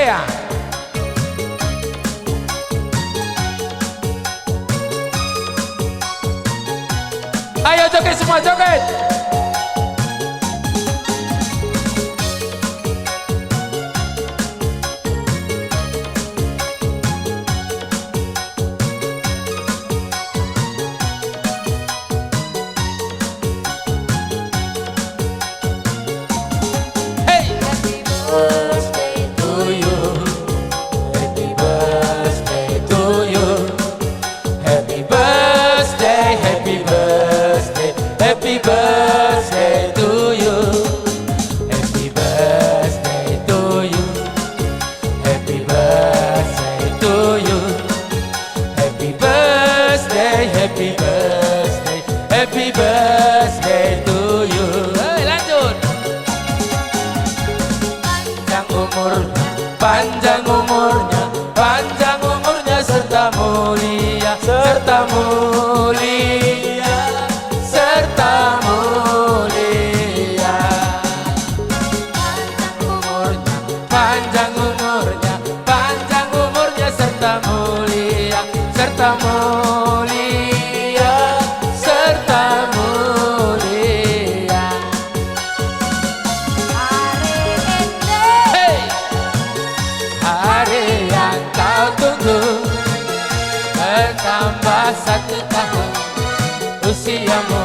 ya. Ayo joget semua, joget. Happy birthday to you. Happy birthday to you. Happy birthday to you. Happy birthday, happy birthday, happy birthday to you. Hey, lanjut. Panjang umurnya, panjang umurnya serta mulia, serta mulia, serta mulia. Panjang umurnya, panjang umurnya serta mulia, serta mulia, serta mulia. Hey, hari yang kau tunggu bertambah 1 tahun usiamu.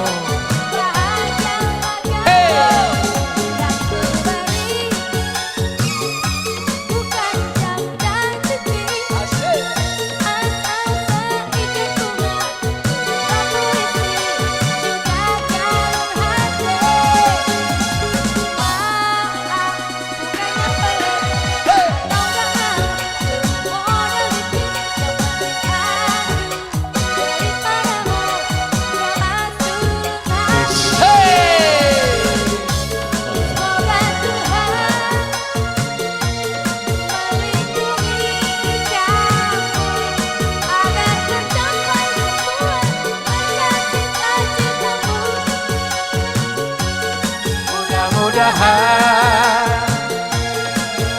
Mudah-mudahan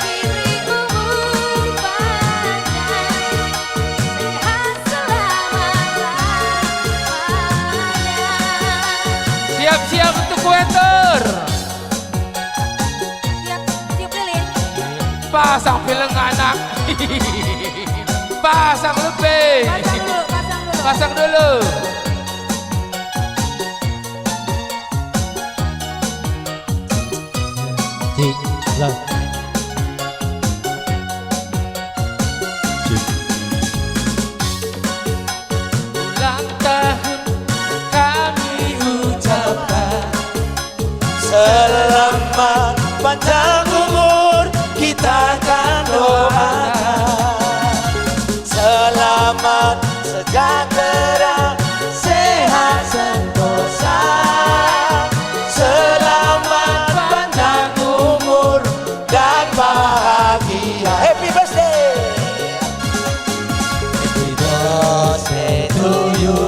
diberi umur panjang, sehat selama-lamanya. siap-siap untuk kuenter. Tiup lilin. Pasang film anak. Pasang lebih. Pasang dulu, pasang dulu. Pasang dulu. Ulang tahun kami ucapkan, selamat panjang umur kita akan doakan. Selamat sejahtera, sehat sentosa. Selamat panjang umur dan bahagia. Happy birthday. Happy birthday to you.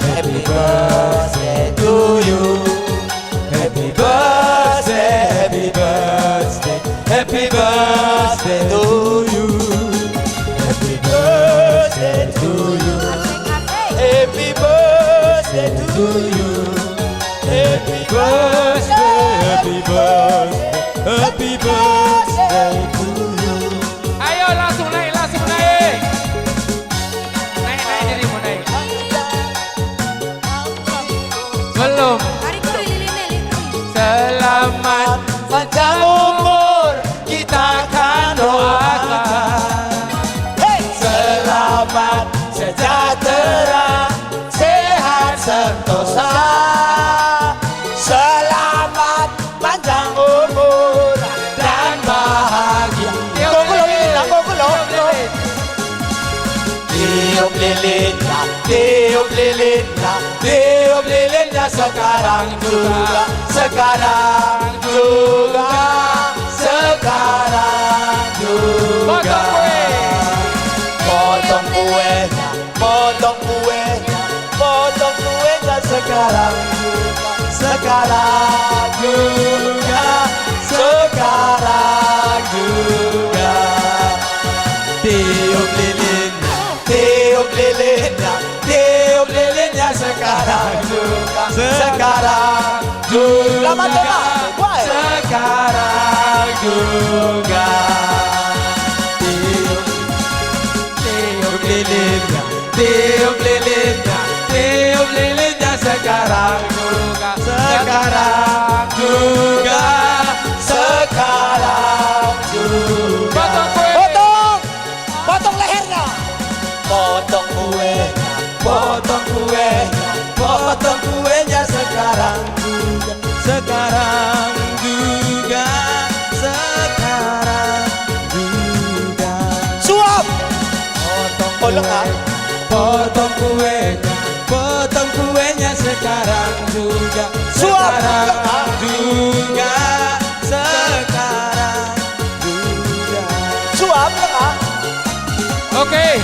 Happy birthday to you. Happy birthday, happy birthday, happy birthday to you. Happy birthday to you. Happy birthday to you. Happy birthday, happy birthday, happy birthday to you. ayo langsung naik, langsung naik. Naik, naik dirimu, naik. Belum. Tarik dulu lilinnya, lilinnya. Selamat panjang umur kita akan doakan. Hey! Selamat sejahtera, sehat sentosa. Selamat panjang umur dan bahagia. Tiup lilinnya, tiup lilinnya, tiup lilinnya sekarang juga, sekarang juga, sekarang juga. Potong kuenya, potong kuenya, potong kuenya sekarang juga, sekarang juga, sekarang juga. sekarang juga, sekarang juga, sekarang juga. Tiup lilinnya, tiup lilinnya, tiup lilinnya sekarang juga, sekarang juga, sekarang juga. Potong kue. Potong lehernya. Potong kuenya, potong kuenya, potong kuenya sekarang juga, sekarang juga, sekarang juga. Suap. Potong kuenya sekarang juga, sekarang juga, sekarang juga. Suap tengah. Oke,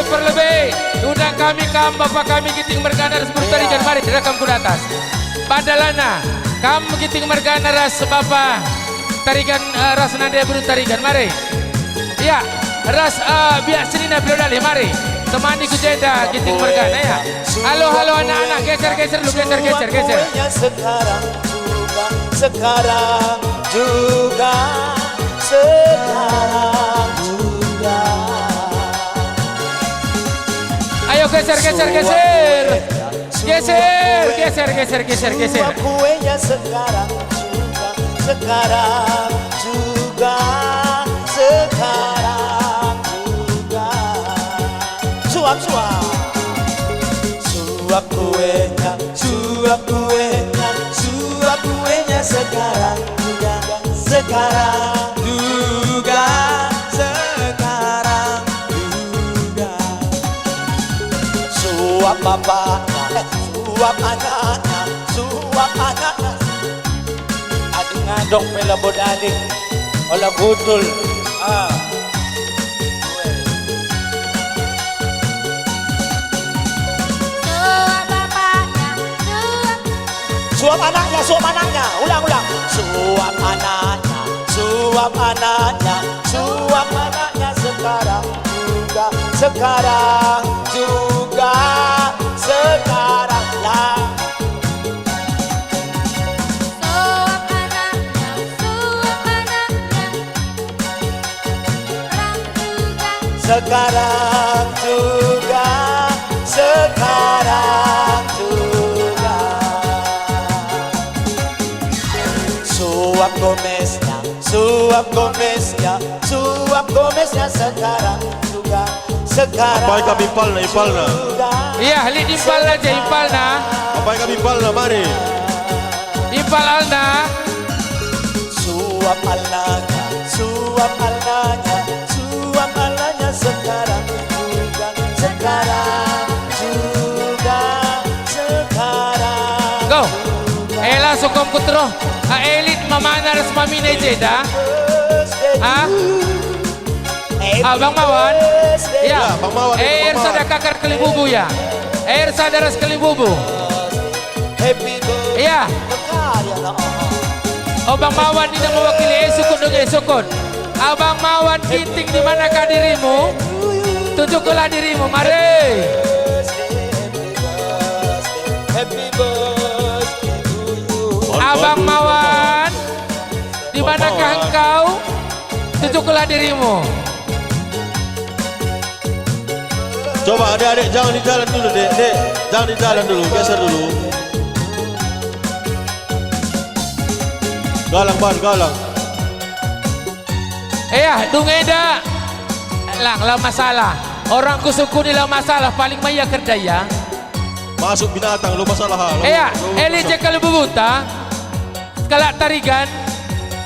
perlebih undang kami kam bapak kami giting mergana ras bertarikan mari direkam ku atas. Padalana kam giting mergana ras bapak tarikan ras nanda buru tarikan mari. Ya, ras biak senina pilodali mari. Temani ku jeda giting mergana ya. Halo anak-anak geser lu geser. Sekarang juga, sekarang juga, sekarang juga. Ayo geser. Semua kuenya sekarang juga, sekarang juga, sekarang juga. Suap kuenya, suap kuenya sekarang juga, sekarang juga, sekarang juga. Suap bapaknya, suap anaknya. Adik ngadong pela bodadik, ola budul. Suap bapaknya, Suap anaknya, ulang. Suap anaknya sekarang juga, sekarang juga, sekarang lah. suap anaknya, Sekarang juga, sekarang juga. Suap gomesnya sekarang juga, sekarang. Apa yang impal na? Iya, lihat impal aja impalna. Apa yang impal na mari? Impal alna. Suap alanya sekarang juga, sekarang juga, sekarang. Go. Ela sukom kutro. Elit mamana ras mamina jeda. Abang Mawan. Ya, Bang Mawan. Air sada kakar kelibubu ya. Air sada ras kelibubu. Happy birthday. Iya. Kaya na Abang Mawan tidak mewakili esukun. Abang Mawan ginting di manakah dirimu? Tunjuklah dirimu, mari. Happy birthday to you. Abang Mawan, di manakah engkau? Tunjuklah dirimu. Coba adik-adik jangan di jalan dulu, dek. Jangan di jalan dulu, geser dulu. Galang. Dungeda. Lah masalah. Orang kusuku ni lah masalah paling maya kerdaya. Masuk binatang, lu masalah. Eli cekal bubuta. Kalak tarigan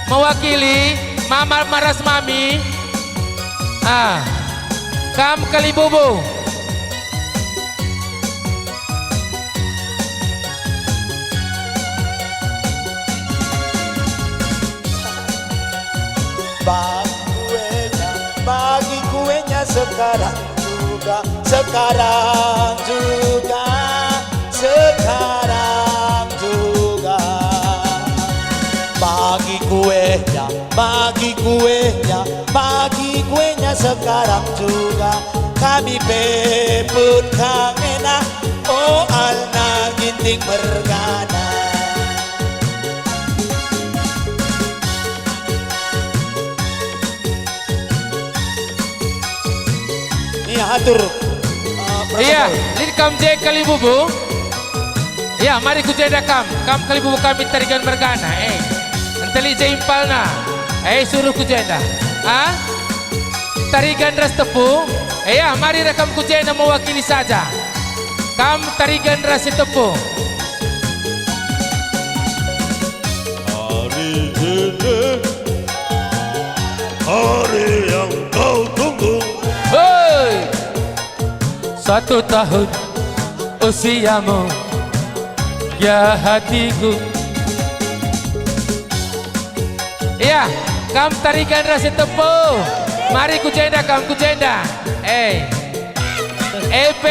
mewakili Mama Maras Mami. Kam kalibubu. Bagi kuenya sekarang juga, sekarang juga, sekarang juga. Bagi kuenya sekarang juga. Kami peput kangena, oh alna. Giting Mergana. Iya atur. Iya, Lidkam J Kalibubu. Ya, mari kujenda kam Kalibubu kami Tarigan Mergana. Anteli J Impalna. Suruh kujenda. Tarigan Ras Tepu. Ya, mari rekam kujenda mewakili saja. Kam Tarigan Ras Tepu. Hari ini, hari yang kau tunggu. Hoi, 1 tahun usiamu, ya hatiku. Iya, kam Tarigan Ras Tepu. Mari kujenda kam kujenda. EP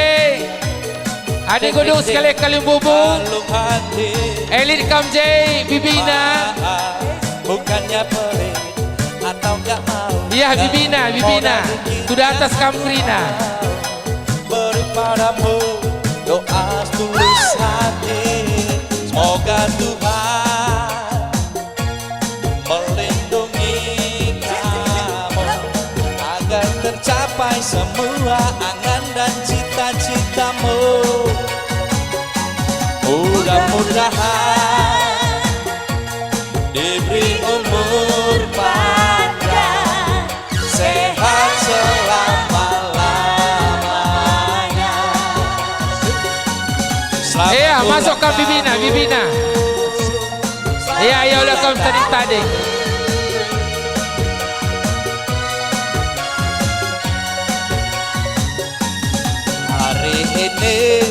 adik gunung sekali Kalibubu. Kalung hati Elit Kam J Bibina. bukannya pelit atau gak mau. Iya Bibina sudah atas Kamprina. Beri padamu doa tulus hati. Semoga Tuhan melindungi kamu agar tercapai semua angan dan cita-citamu. Mudah-mudahan diberi umur panjang, sehat selama-lamanya. Iya masuk Kam Bibina. Iya ya udah Kam tadi. Hari ini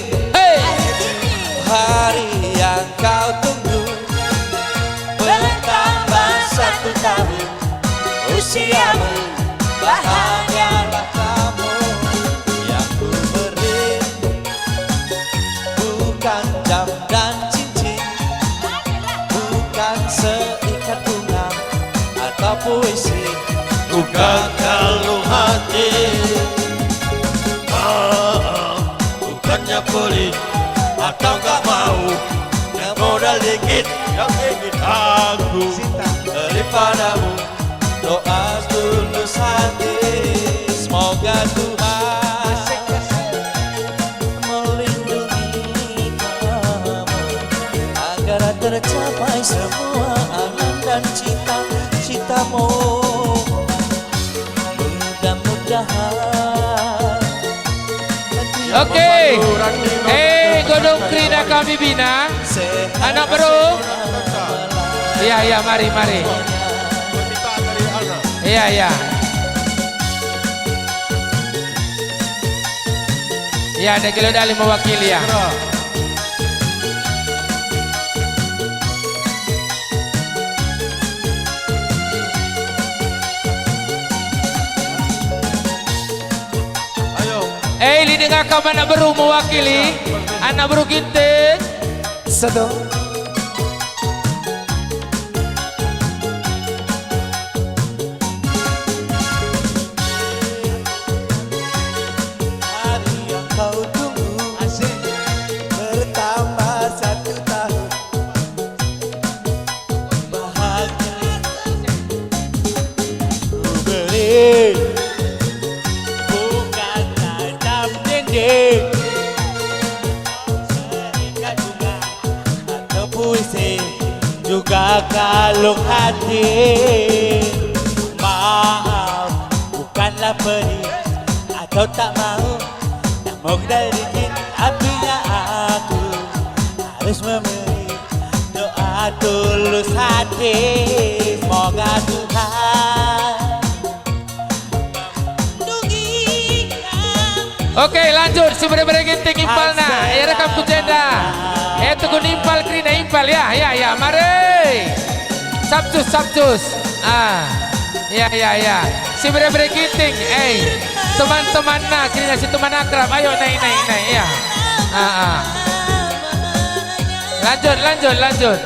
hari yang kau tunggu, bertambah 1 tahun usiamu, bahagialah kamu. Yang ku beri bukan jam dan cincin, bukan seikat bunga atau puisi, Bukan kalung hati, bukannya pelit atau gak mau. Yang modal dikit, yang ingin aku. daripadamu doa tulus hati. Semoga Tuhan melindungi kamu agar tercapai semua angan dan cita-citamu. Mudah-mudahan Oke. Gunung Krina Kam Bibina. Anak baru. Iya mari. Iya. Iya ada Gelo Dali mewakili ya. Lini ngakam anak baru mewakili. Anak baru Ginting. Satu. Hari yang kau tunggu, bertambah 1 tahun, bahagia ku beri bukan tajam dinding, seikat bunga atau puisi, juga kalung hati. Maaf, bukanlah pelit atau tak mau, namun dari apinya aku harus memberi doa tulus hati. Semoga Tuhan melindungi kamu. Oke lanjut si bener-bener Ginting Impalna. Ya rekam kujenda. Tunggu nimpal Krina impal ya mari. Sabtus. Ya. Si bener-bener Ginting. Teman-teman Krina si teman akrab. Ayo naik ya. Lanjut.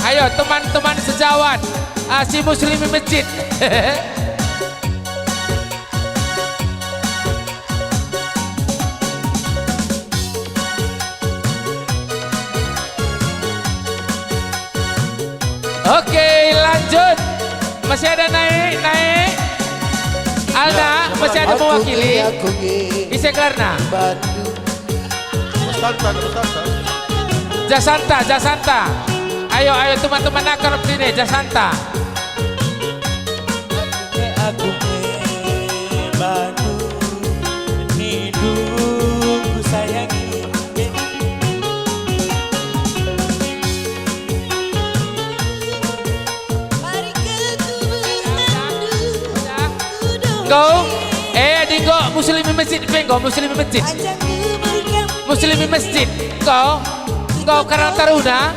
Ayo teman-teman sejawat. Si Muslimi masjid. Masih ada naik. Alda, masih ada mewakili. Bisa Klarna. Jasanta. Ayo teman-teman akar sini, Jasanta. Aku Bandung, hidupku sayangi. Mari ke tubuh Go. Dingo Muslimi masjid, Bengo Muslimi masjid. Muslimi masjid. Go Karang Taruna.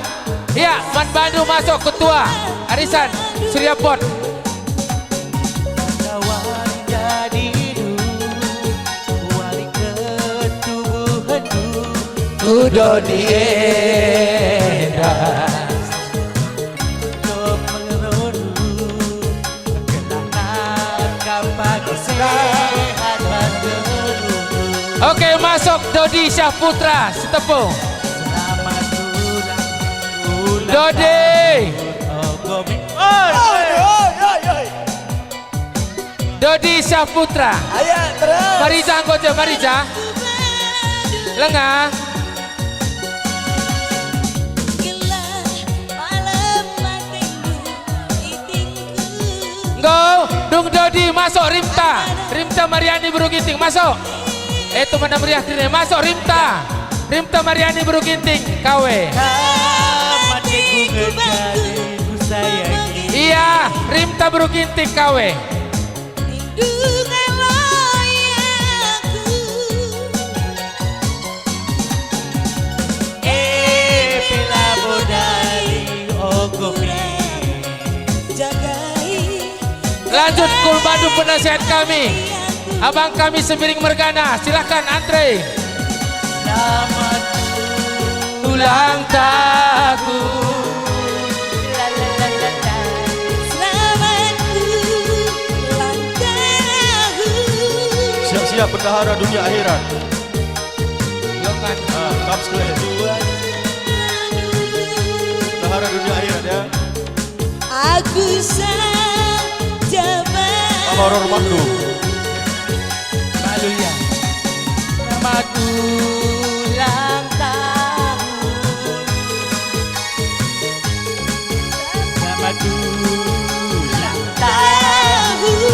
Ya, Man Bandung masuk ketua arisan Suryapot. Wali jadi wali ketubuhanku. Kudoni edas. Untuk mengerudu kenangan kapal sehat mengerudu. Oke, masuk Dodi Syahputra Setepung. Selamat ulang Dodi. Dodi Syahputra. Ayo terus. Mariza anggota Mariza. Lengah. Go, Dung Dodi masuk Rimta. Rimta Mariani Beruginting masuk. Itu mana meriah diri masuk Rimta. Rimta Mariani Beruginting KW. Matiku ngejadiku sayangi. Iya, Rimta Beruginting KW. Bila bodali ogomi. Lanjut Kul Bandung penasihat kami. Abang kami Sembiring Mergana, silahkan antre. Selamat Ulang tahun. Siap-siap bendahara dunia akhirat. Yokan. Come square. Bendahara dunia akhirat ya. Aku saja Horor Bandung. malu ya. Selamat ulang tahun. Selamat ulang tahun.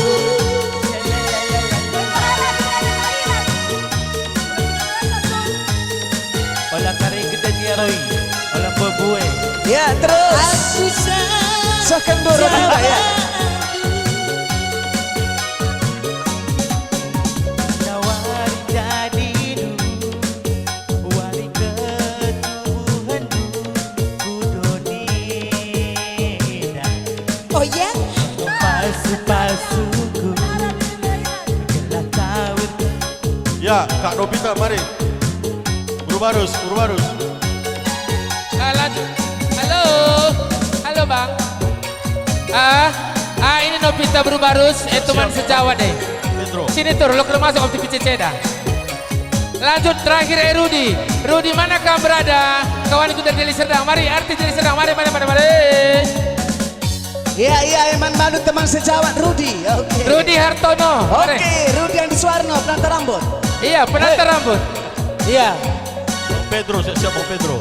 Olah kari kita dia Roy. Olah bebue. Ya terus. Aku Sahkan dorong juga ya. Wali jadi wali ketubuhanku. Kudoni Oh ya? pasu-pasuku. Gelah tawur. Ya, Kak Nobita mari. Berbarus. Lanjut. Halo bang. Ini Nobita Berubarus, teman sejawat deh. Pedro. Sini tur, lo keluar masuk opti PCC dah. Lanjut terakhir Rudi. Rudi mana kau berada? Kawan ikut dari Deli Serdang. Mari artis Deli Serdang. Mari. Iya Eman Bandung teman sejawat Rudi. Oke. Rudi Hartono. Mari. Oke, Rudi Andi Suwarno penata rambut. Iya, penata rambut. Iya. Pedro, siap Pedro.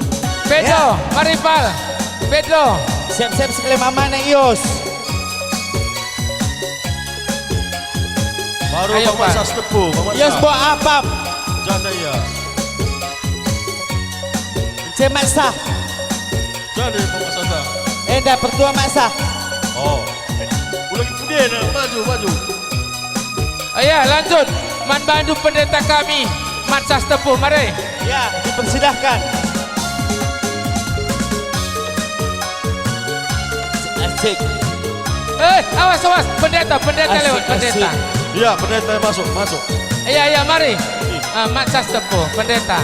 Pedro, mari Pal. Pedro. Siap-siap sekali mama nih Yos. Baru Ayo, Mama Pak. Sas Tepu. Yos bawa apa? Janda ya. Cemat sah. Janda Mama Sasa. Dah pertua mak sah. Oh. Ulang kemudian maju. Ya, lanjut. Man Bandung pendeta kami. Mat Sas Tepuh, mari. Ya, dipersilahkan. Asik. Awas. Pendeta Asik, lewat, pendeta. asik. Iya, pendeta masuk. Iya, mari. Mat Sas Tepuh, pendeta.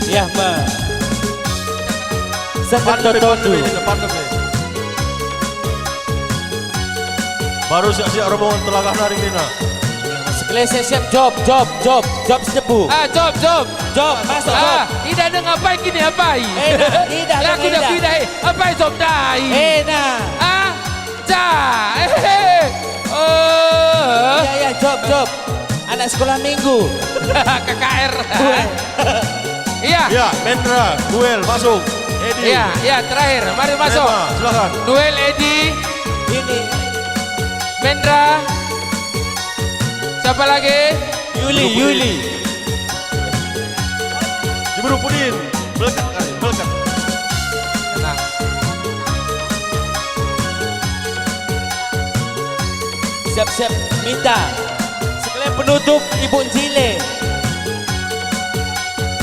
Ya, Ma. Pandemi Seketondu. ini pandemi. Baru siap-siap rombongan telagah naring Nina. Sekali siap job sedebu. Job. Job, masuk job. Ida ada ngapain gini, ngapain? Ida. Laku dah pindah. Apa job dai? Nah. Roja. Oh. Ya, job. Anak sekolah minggu. KKR. Iya. Ya, Mendra, duel masuk. Edi. Iya, terakhir. Mari masuk. Rema, silakan. Duel Edi, Ini Mendra. Siapa lagi? Yuli. Diburu Pudin. Melekat kali, melekat. Tenang. Siap-siap minta. Sekalian penutup Ibu Jile.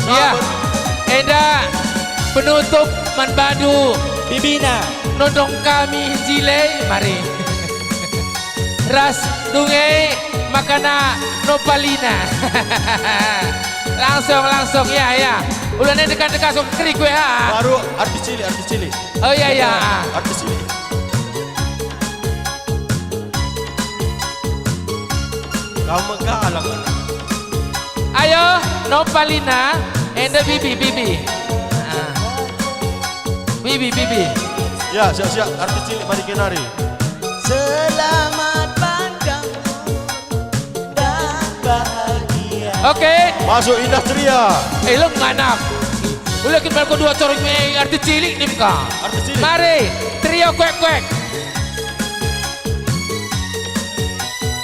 Iya. Eda penutup Manbadu. Bibina. Nodong kami Jile, mari. Ras dungai makana nopalina. langsung ya. Ulane dekat-dekat sok keri gue ha. Baru artis cili. Oh iya. Artis cili. Kamu kalah kan? Ayo nopalina and the bibi. Ah. Bibi. Ya, siap. Artis cili, mari kenari. Selamat panjang umur dan bahagia. Oke. Masuk Industria. Lo nganak. Ulah kita balko dua corong artis cilik nih ka. Artis cili. Mari trio kuek.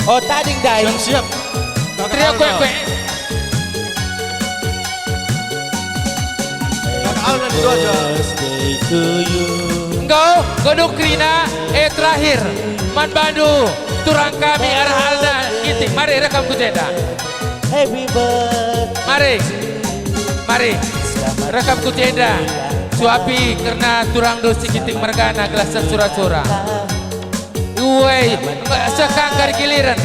Oh, tading dai. Siap. Trio kuek. Kakak Alna itu aja. Birthday to you. Engkau godok Krina terakhir Manbadu turang kami arah Alna Giting. Mari rekam kujeda. Happy birthday. Mari rekam kujeda. Suapi karena turang dosi Giting Mergana gelasan surah-surah. Uwei, sekangkar giliran.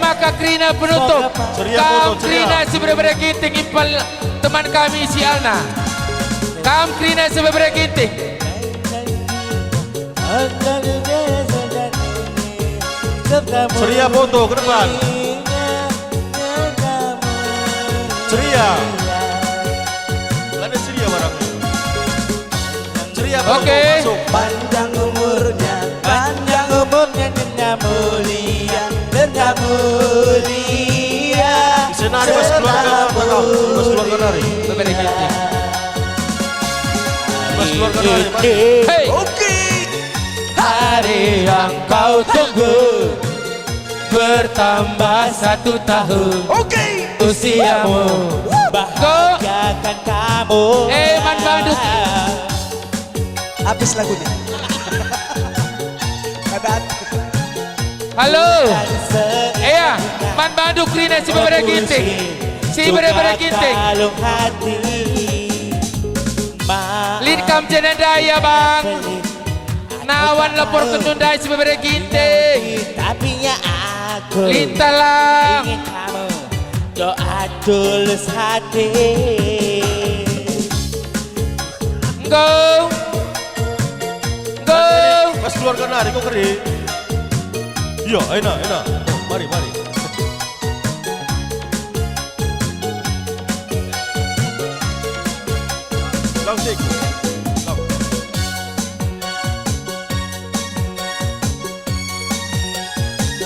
Maka Krina penutup. Ceria Kam foto, ceria. Krina sebenarnya Giting impal teman kami si Alna. Kam Krina sebenarnya Giting. Ceria foto ke depan. Ceria. Ada ceria barangnya. Ceria foto Oke. masuk. Panjang umurnya Nena mulia. Senari mas keluarga apa? Mas keluarga nari. Sebenarnya Giting. Mas keluarga nari. Mas. Hey. Oke. Hari yang kau tunggu bertambah 1 tahun. Oke. Usiamu bahagiakan kamu. Manbadu. Habis lagunya. Kadat. Halo. Iya, Manbadu Krina si beberapa Giting. Si beberapa Giting. Lid kam jenandaya bang. Nawan lapor kendundai si beberapa Giting. Tapi ya aku Lintalang. ingin kamu doa tulus hati. Go. Mas keluarga nari kok keri. Iya, enak. Oh, mari. Langsung.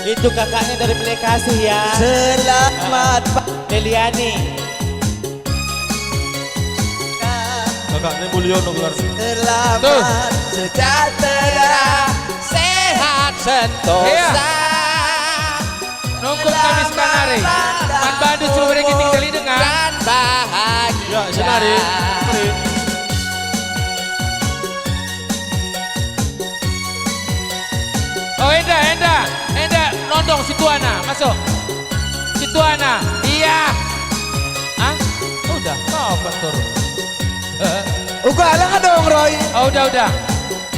Itu kakaknya dari Bekasi ya. Selamat Deliani. Kakaknya Mulyono berarti. Selamat sejahtera, sehat sentosa. Iya. Nunggu kami sekanari. Manbadu si beberapa Giting kali dengar. Dan bahagia. Ya, senari. Mari. Oh Enda, nondong si Tuana, masuk. Si Tuana, iya. Ah, udah, kau turun. Ugalang ka dong, Roy. Oh udah.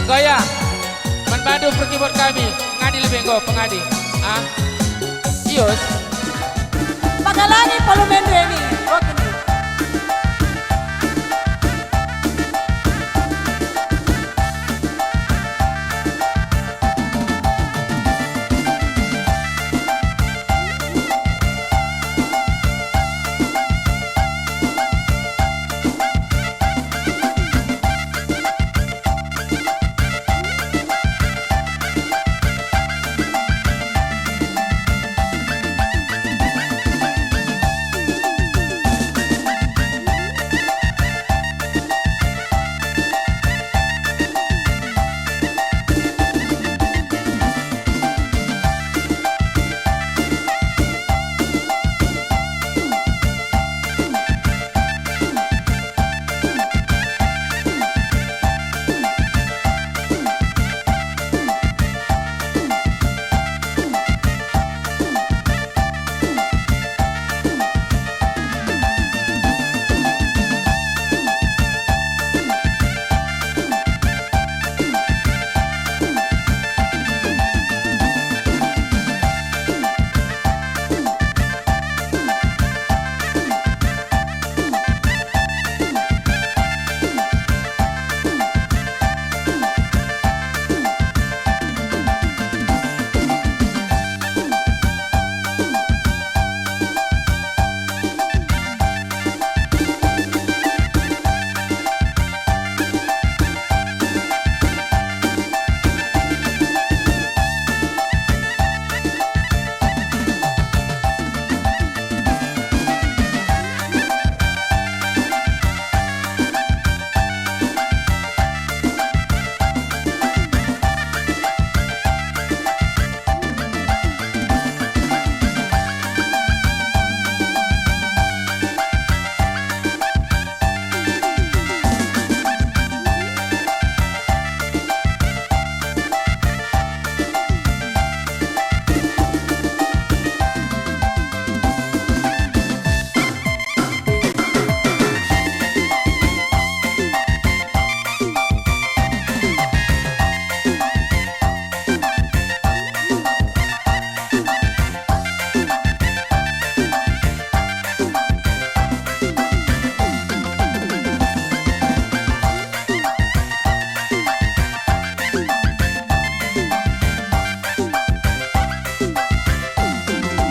Goyang. Manbadu pergi buat kami. Ngadi lebih enggak, pengadi. Ah, Ius. Pagalani palumen Reni. Oke.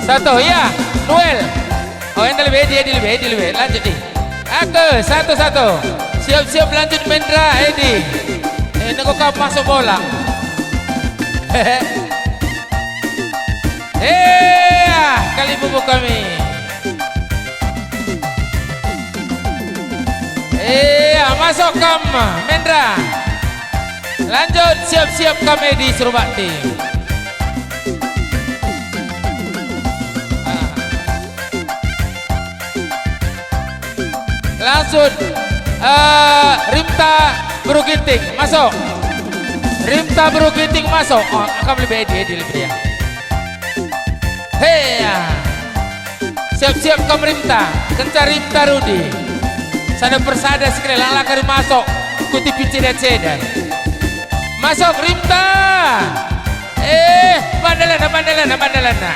Satu, ya, Noel. Oh, yang lebih, dia lebih. Lanjut nih. Aku, satu. Siap-siap lanjut Mendra, Edi. Ini kok kamu masuk bola. Kali bubu kami. Masuk kamu, Mendra. Lanjut, siap-siap kami di Surubakti. Langsung Rimta Berukiting masuk. Rimta Berukiting masuk. Oh, akan lebih Edi lebih ya. Siap-siap kamu Rimta. Kencar Rimta Rudi. Sana persada sekali lang lakar masuk. Kuti pici dan seda. Masuk Rimta. Bandalana.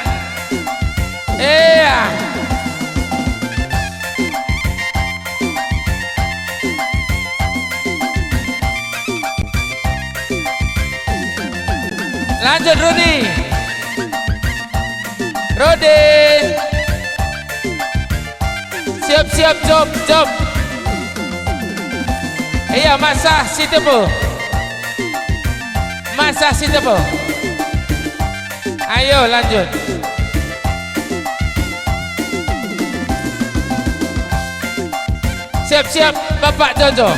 Lanjut Rudi. Siap-siap job. Iya, masa situ po. Ayo lanjut. Siap-siap Bapak Jojo.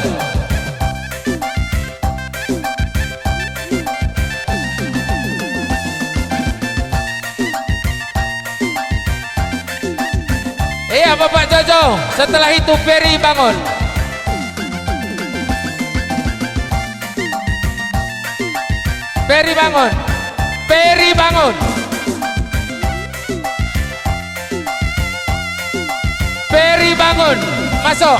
Iya Bapak Jojo. Setelah itu Ferry bangun. Ferry bangun. Masuk.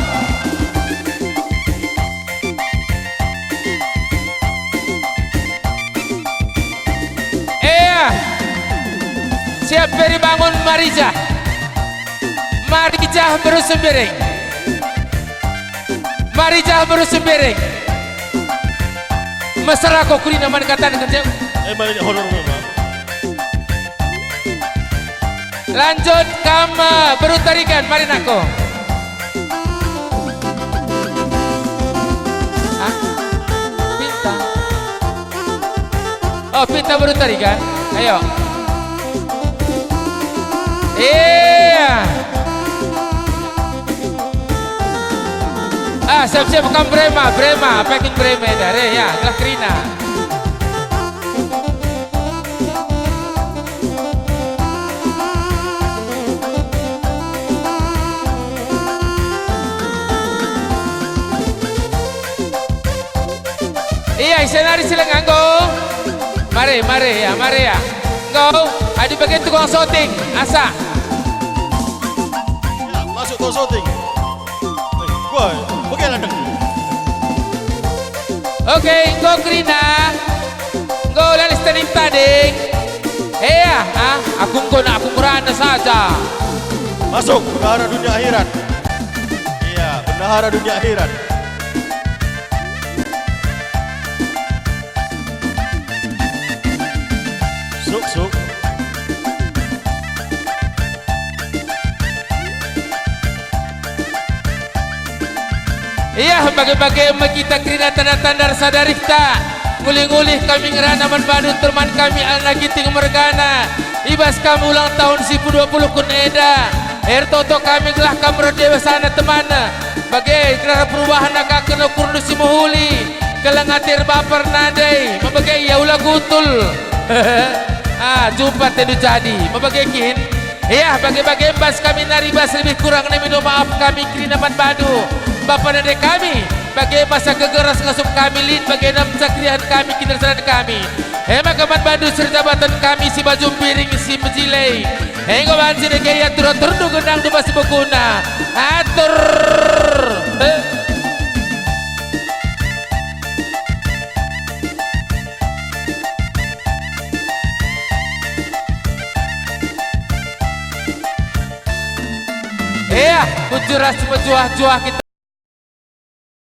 Siap Ferry bangun. Marija berusun piring. Mesra kok kurina man katan kerja. Balik horor memang. Lanjut kamu berutarikan mari nako. Pinta. Oh, Pinta berutarikan. Ayo. Siap-siap kamu Brema, packing Brema dari ya, telah Krina. Iya, senari silang anggo. Mari ya. Go, ada bagian tukang shooting, asa. Masuk tukang shooting. Wah, bagaimana dong? Oke, go Krina. Go lalis tanim tading. Aku kurana saja. Masuk bendahara dunia akhirat. Iya, bendahara dunia akhirat. Suk. Iya, bagi-bagi kita Krina tanda-tanda sadari kita. Ngulih-ngulih kami ngeranaman Bandung teman kami anak giting mergana. Ibas kami ulang tahun 2020 kun eda. Toto kami gelah kamar dewa sana temana. Bagi kerana perubahan agak kena kurnu si muhuli. Kelengatir baper nadai. Membagi ya ulah gutul. Jumpa tedu jadi. Membagikin. Iya, bagi-bagi embas kami naribas lebih kurang minum maaf kami Krina man Bandung. Bapak dan kami, bagi masa kegeras ngasup kami lid, bagi enam sakrihan kami, kinerjaan kami. Makaman Bandung serta batan kami si baju piring si mejilei. Hingga bansi negaya turun gendang dua si bukuna. Atur. Iya, kujuras pejuah-juah kita